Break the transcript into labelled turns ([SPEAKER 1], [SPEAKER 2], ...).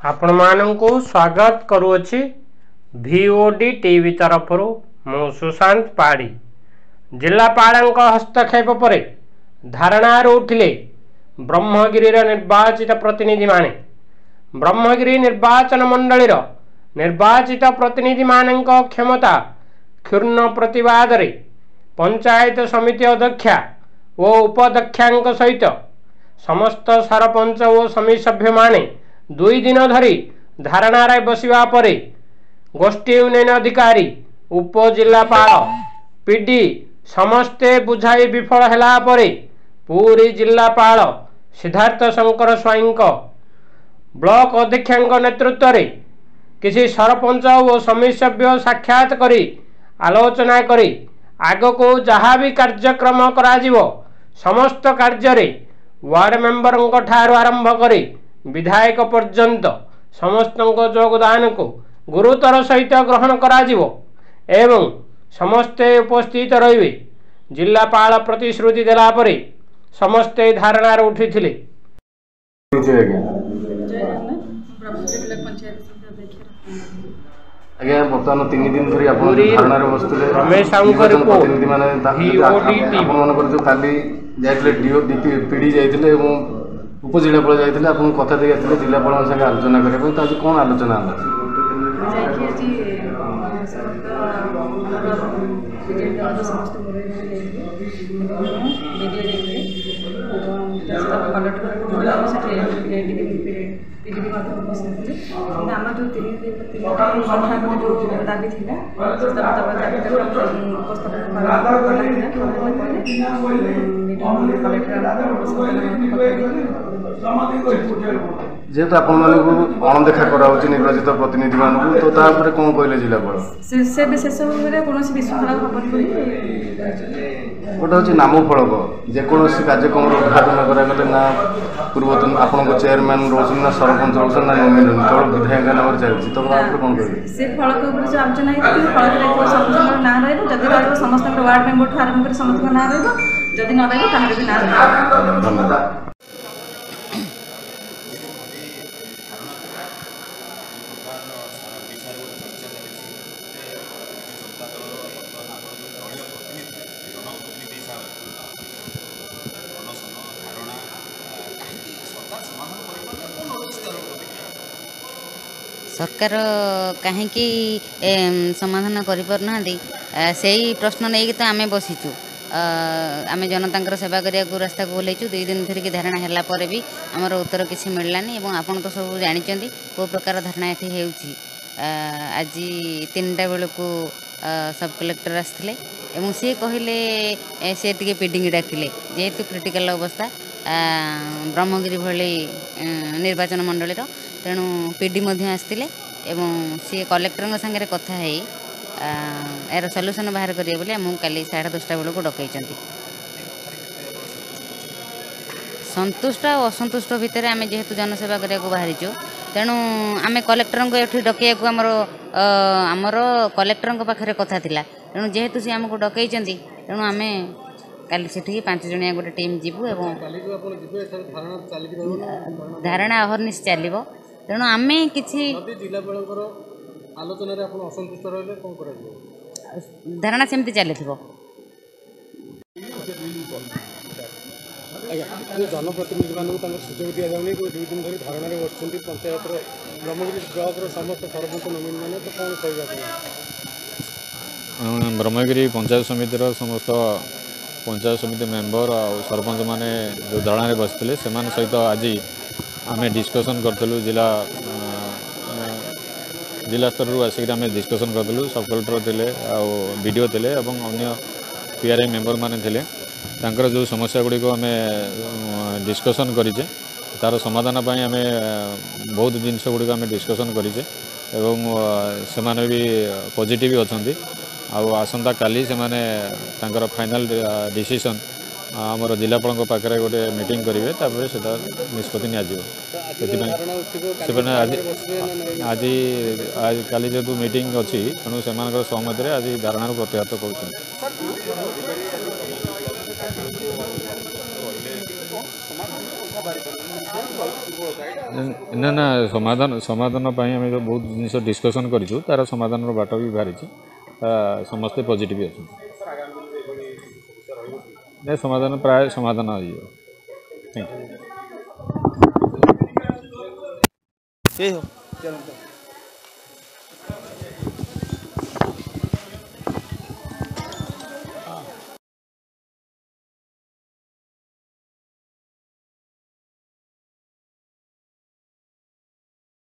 [SPEAKER 1] आपण मानंकु स्वागत करूछि VOD TV तरफरु मु सुशांत पाड़ी। जिलापालक हस्तक्षेप पर धारणार उठिले ब्रह्मगिरी निर्वाचित प्रतिनिधि माने। ब्रह्मगिरी निर्वाचन मंडली निर्वाचित प्रतिनिधि मानक क्षमता क्षुण्ण प्रतिवाद रे पंचायत समिति अध्यक्षा व उपाध्यक्षांक सहित समस्त सरपंच और समिति सभ्य माने 2 दिन धरी धारणार बसिवा परे गोष्ठी यूनियन अधिकारी उपजिलापाल पीडी समस्ते बुझाई विफल हैला परे पूरी जिलापाल सिद्धार्थ शंकर स्वाईं ब्लॉक अध्यक्षांक नेतृत्व रे किसी सरपंच और समिति सभ्य साक्षात करी आलोचना करी आग को जहाँ भी कार्यक्रम करा जीवो समस्त कार्य रे वार्ड मेंबर ठारू आरंभ करी विधायक पर्यंत समस्त योगदान को गुरुतर सहित ग्रहण करा जीवो एवं समस्ते उपस्थित रहिबे जिलापाल प्रतिश्रुति देला परे समस्ते धारणार उठी थिले।
[SPEAKER 2] आज्ञा बर्तमान 3 दिन धरी आपण धारणार बसतले
[SPEAKER 1] रमेश साउंकर को
[SPEAKER 2] प्रतिनिधि माने आपण मन जो काली जाइतले डीओ पीडी जाइतले एवं उपजिलापाल जाइतले आपण कथा दे जाइतले जिलापाल संगे आलोचना करे पण ताजी कोन आलोचना होला
[SPEAKER 3] समस्त आम जो 3 दाबी थी
[SPEAKER 2] जेहेतु आपण अणदेखा कराऊँ निर्वाचित प्रतिनिधि मानक तो तापर कौन कहले जिलापाल
[SPEAKER 3] से विशेष कौन विशृंखला खबर
[SPEAKER 2] गोटे हूँ नाम फलक जेकोसी कार्यक्रम उद्घाटन करागले ना पूर्वतन आपण चेयरमैन रोशन ना सरपंच रोशन ना केवल विधायक नाम चलती तो कौन कह
[SPEAKER 3] से फलक आलोचना फलक समस्त ना रही समस्त वार्ड मेंबर आरंभ कर समस्त ना रही न रही भी ना
[SPEAKER 2] धन्यवाद।
[SPEAKER 4] सरकार कहीं समाधान करना से प्रश्न नहीं तो आम बसीचु आम जनता सेवा करने को रास्ता को ओल्लैचु 2 दिन धरिकी धारणा है भी आमर उत्तर किसी मिललानी आपन तो सब जानते कौ प्रकार धारणा ये आज 3टा बेलू सब कलेक्टर आसते सी कहले सी टे पीडिंग डाकिले जेहेतु क्रिटिकल अवस्था ब्रह्मगिरी भली निर्वाचन मंडली तेणु पीडी आसते सी कलेक्टर सागर कथा है यार सल्यूशन बाहर करेंगे बोले आमको काली 10:30 बेलू डकई संतुष्ट और असंतुष्ट भितर आम जेहेतु जनसेवा करने को बाहरीचु तेणु आम कलेक्टर को ये डकैया को आमर कलेक्टर पाखे कथा थिला तेणु जेहेतु सी आमको डकई तेणु आम काली से 5 जणिया गोटे टीम जीवु एवं धारणा अहर्निश चलो तेणु आम कि धारणा सेमती चली
[SPEAKER 5] जनप्रतिनिधि मानक सुजोग दि जाऊनी 2 दिन धरी धारणा बस पंचायत ब्रह्मगिरी ब्लॉक समस्त सरपंच नवीन मैंने तो कौन कह
[SPEAKER 6] ब्रह्मगिरी पंचायत समितिर समस्त पंचायत समिति मेंबर और सरपंच माने जो धारणा बसते से सहित आज आम डिस्कसन करूँ जिला स्तर आसिक आम डिस्कसन करूँ सब कलेक्टर थे वीडियो थे अन्य PRI मेंबर माने थे तांकर जो समस्या गुड़िक आम डिस्कसन करें तार समाधान आम बहुत जिनस गुड़िक आम डिस्कसन करें से माने भी पॉजिटिव अच्छा आसंता काली से माने तांकर फाइनल डिसीजन आमर जिलापाल पाखे गोटे मीटिंग करेंगे तापर से निष्पत्ति आज आज काली जेहतु मीटिंग अच्छी तेणु से सहमति आज धारणा प्रत्याहत कर
[SPEAKER 5] समाधान
[SPEAKER 6] ना ना समाधान समाधान आम जो बहुत जिन डिस्कसन करूँ तार समाधान बाट भी बाहरी समस्ते पॉजिटिव अच्छा नहीं समाधान प्राय समाधान थैंक यू।